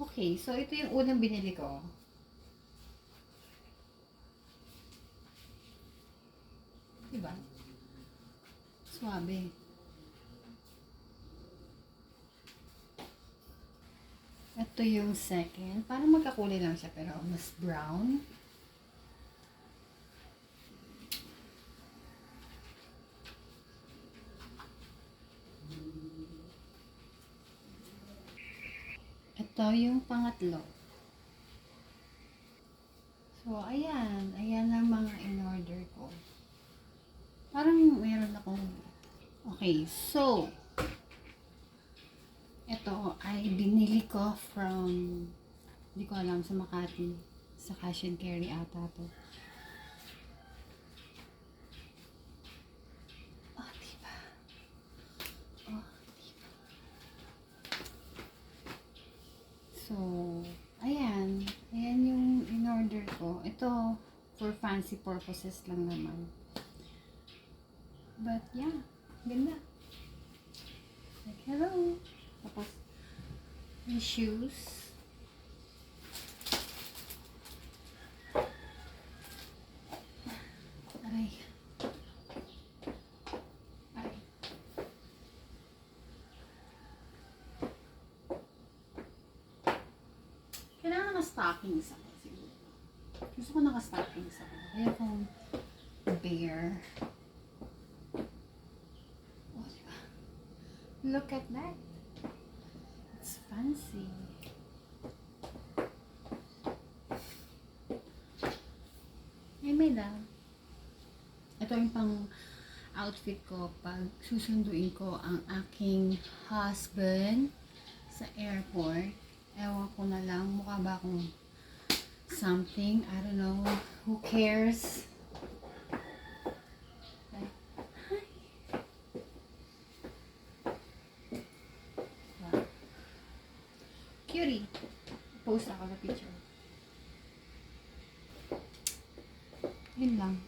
Okay, so ito yung unang binili ko. Diba? Suabe. Ito yung second. Parang magkakulay lang siya pero mas brown. Ito yung pangatlo. So, ayan. Ayan ang mga in-order ko. Parang meron akong... Okay, so... Ito ay binili ko from... Hindi ko alam, sa Makati. Sa Cash and Carry ata to. Oh, diba? Oh, diba? So, ayan. Ayan yung in-order ko. Ito, for fancy purposes lang naman. But, yeah. Ganda. Like, hello. Tapos, yung shoes. Aray. Aray. Kailangan naka-stockings ako siguro. Gusto ko naka-stockings ako. Kaya kung bear. Oh, diba? Look at that. It's fancy. Ay, may lang. Ito yung pang outfit ko pag susunduin ko ang aking husband sa airport. Ewan ko na lang, mukha ba akong something? I don't know. Who cares? Like, hi. Wow. Cutie. Post ako sa picture. Yun lang.